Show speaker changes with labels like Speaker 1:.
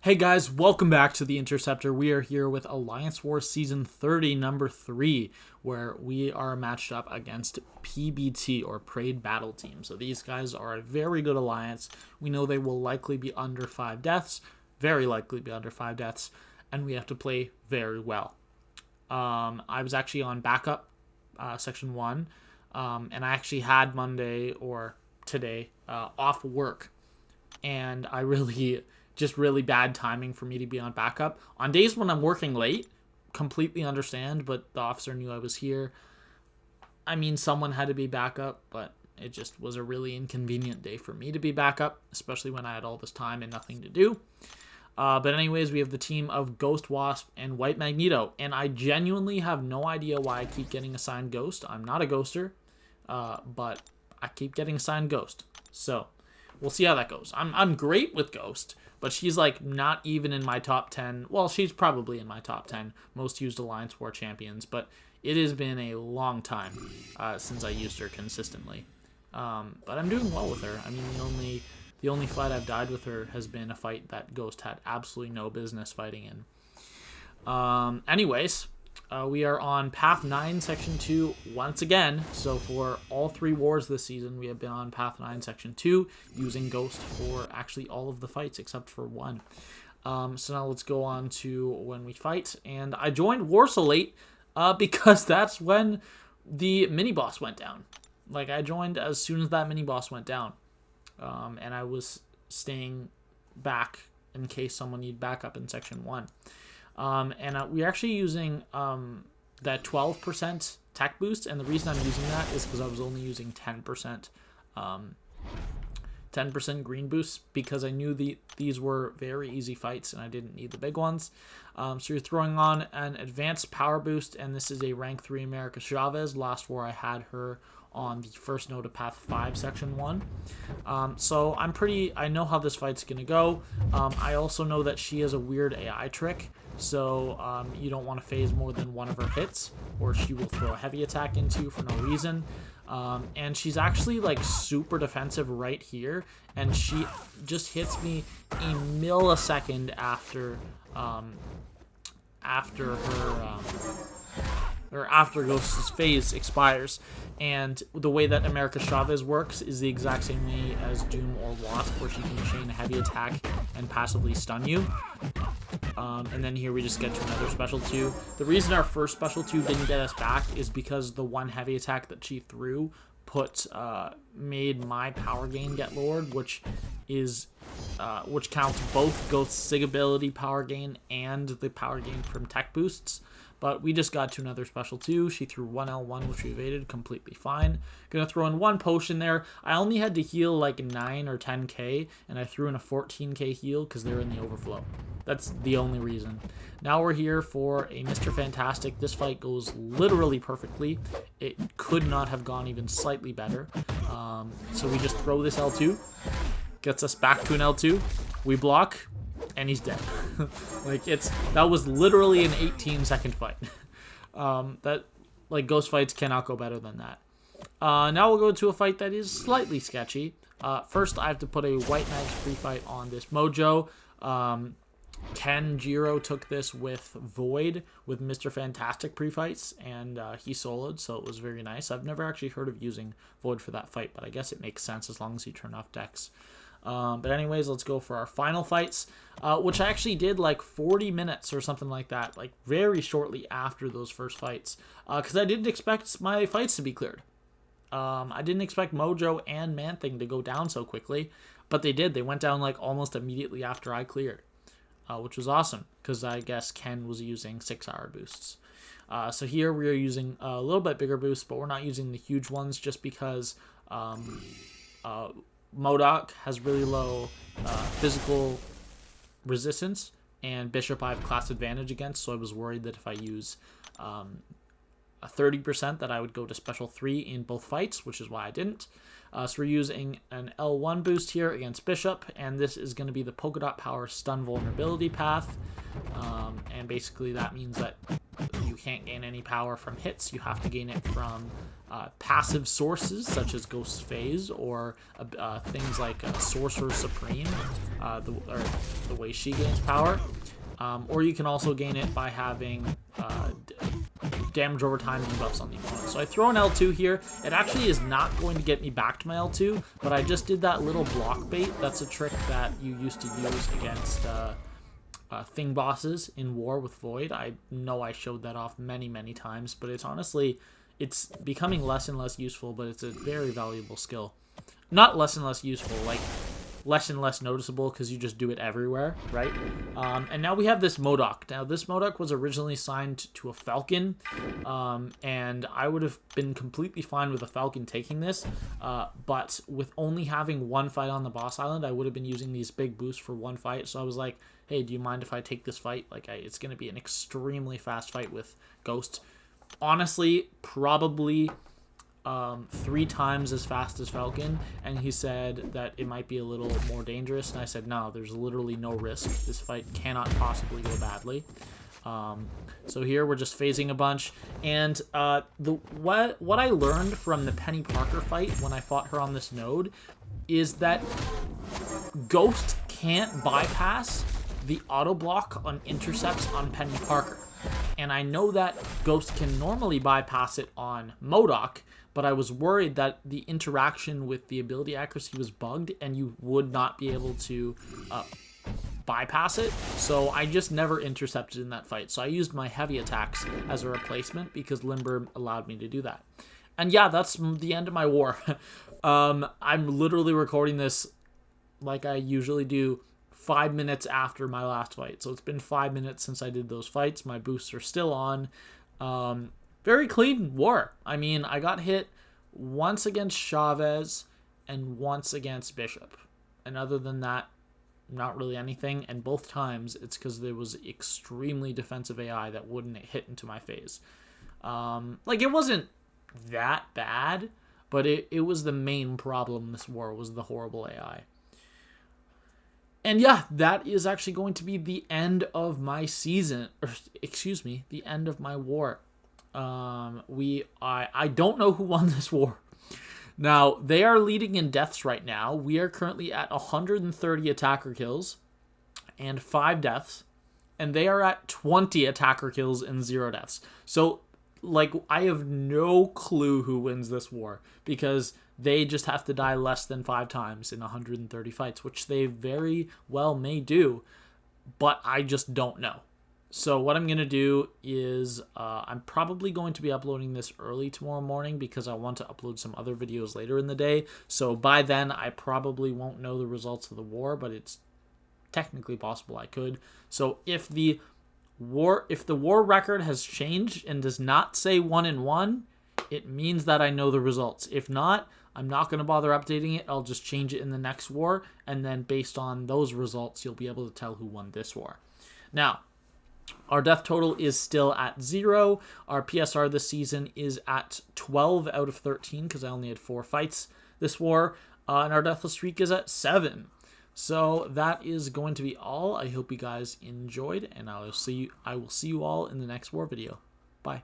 Speaker 1: Hey guys, welcome back to The Interceptor. We are here with Alliance Wars Season 30, Number 3, where we are matched up against PBT, or Parade Battle Team. So these guys are a very good alliance. We know they will likely be under 5 deaths, very likely be under 5 deaths, and we have to play very well. I was actually on backup, Section 1, and I actually had Monday, or today, off work, and I really... just really bad timing for me to be on backup. On days when I'm working late, completely understand, but the officer knew I was here. I mean, someone had to be backup, but it just was a really inconvenient day for me to be backup, especially when I had all this time and nothing to do. But anyways, we have the team of Ghost Wasp and White Magneto, and I genuinely have no idea why I keep getting assigned Ghost. I'm not a Ghoster, but I keep getting assigned Ghost. So we'll see how that goes. I'm great with Ghost, but she's like not even in my top 10. Well, she's probably in my top 10 most used Alliance War champions, but it has been a long time since I used her consistently. But I'm doing well with her. I mean, the only fight I've died with her has been a fight that Ghost had absolutely no business fighting in. Anyways, we are on Path 9, Section 2 once again. So for all 3 wars this season, we have been on Path 9, Section 2, using Ghost for actually all of the fights except for one. So now let's go on to when we fight. And I joined War so late because that's when the mini-boss went down. Like, I joined as soon as that mini-boss went down. And I was staying back in case someone needed backup in Section 1. We're actually using that 12% tech boost, and the reason I'm using that is because I was only using 10% green boosts because I knew these were very easy fights and I didn't need the big ones. So you're throwing on an advanced power boost, and this is a rank 3 America Chavez. Last war I had her on the first node of Path 5, Section 1. So I know how this fight's going to go. I also know that she has a weird AI trick, so you don't want to phase more than one of her hits, or she will throw a heavy attack into you for no reason. And she's actually like super defensive right here, and she just hits me a millisecond after after Ghost's phase expires. And the way that America Chavez works is the exact same way as Doom or Wasp, where she can chain a heavy attack and passively stun you. And then here we just get to another special 2. The reason our first special 2 didn't get us back is because the one heavy attack that she threw made my power gain get lowered, which counts both Ghost's SIG ability power gain and the power gain from tech boosts. But we just got to another special 2. She threw 1 L1, which we evaded completely fine. Gonna throw in 1 potion there. I only had to heal like 9 or 10k, and I threw in a 14k heal because they're in the overflow. That's the only reason. Now we're here for a Mr. Fantastic. This fight goes literally perfectly. It could not have gone even slightly better. So we just throw this L2. Gets us back to an L2. We block, and he's dead. That was literally an 18-second fight. Ghost fights cannot go better than that. Now we'll go to a fight that is slightly sketchy. First, I have to put a White Mag's free fight on this Mojo. Ken Jiro took this with Void with Mr. Fantastic pre-fights, and he soloed, so it was very nice. I've never actually heard of using Void for that fight, but I guess it makes sense as long as you turn off decks. But anyways, let's go for our final fights, which I actually did like 40 minutes or something like that, like very shortly after those first fights, because I didn't expect my fights to be cleared. I didn't expect Mojo and Man-Thing to go down so quickly, but they did. They went down like almost immediately after I cleared, which was awesome, because I guess Ken was using 6-hour boosts. So here we are using a little bit bigger boosts, but we're not using the huge ones just because M.O.D.O.K has really low physical resistance, and Bishop I have class advantage against, so I was worried that if I use a 30% that I would go to special 3 in both fights, which is why I didn't. So we're using an L1 boost here against Bishop, and this is going to be the polka dot power stun vulnerability path. And basically that means that you you can't gain any power from hits. You have to gain it from passive sources such as Ghost Phase or things like Sorcerer Supreme, the way she gains power. Or you can also gain it by having damage over time debuffs on the opponent. So I throw an L2 here. It actually is not going to get me back to my L2, but I just did that little block bait. That's a trick that you used to use against thing bosses in War with Void. I know I showed that off many, many times, but it's becoming less and less useful, but it's a very valuable skill. Not less and less useful, like less and less noticeable because you just do it everywhere, right? And now we have this M.O.D.O.K. Now, this M.O.D.O.K was originally signed to a Falcon, and I would have been completely fine with a Falcon taking this, but with only having one fight on the boss island, I would have been using these big boosts for one fight, so I was like, hey, do you mind if I take this fight? Like, it's going to be an extremely fast fight with Ghost. Honestly, probably 3 times as fast as Falcon, and he said that it might be a little more dangerous, and I said no, there's literally no risk. This fight cannot possibly go badly. So here we're just phasing a bunch, and what I learned from the Penny Parker fight when I fought her on this node is that Ghost can't bypass the auto block on intercepts on Penny Parker, and I know that Ghost can normally bypass it on M.O.D.O.K, but I was worried that the interaction with the ability accuracy was bugged and you would not be able to bypass it. So I just never intercepted in that fight. So I used my heavy attacks as a replacement because Limber allowed me to do that. And yeah, that's the end of my war. I'm literally recording this like I usually do 5 minutes after my last fight. So it's been 5 minutes since I did those fights. My boosts are still on. Very clean war. I mean, I got hit once against Chavez and once against Bishop. And other than that, not really anything. And both times, it's because there was extremely defensive AI that wouldn't hit into my phase. Like, it wasn't that bad, but it was the main problem this war, was the horrible AI. And yeah, that is actually going to be the end of my season, or excuse me, the end of my war. I don't know who won this war. Now, they are leading in deaths right now. We are currently at 130 attacker kills and 5 deaths, and they are at 20 attacker kills and 0 deaths. So, like, I have no clue who wins this war, because they just have to die less than 5 times in 130 fights, which they very well may do, but I just don't know. So what I'm going to do is I'm probably going to be uploading this early tomorrow morning because I want to upload some other videos later in the day. So by then, I probably won't know the results of the war, but it's technically possible I could. So if the war record has changed and does not say 1-1, it means that I know the results. If not, I'm not going to bother updating it. I'll just change it in the next war, and then based on those results, you'll be able to tell who won this war. Now, our death total is still at 0. Our PSR this season is at 12 out of 13 because I only had 4 fights this war. And our deathless streak is at 7. So that is going to be all. I hope you guys enjoyed, and I will see you all in the next war video. Bye.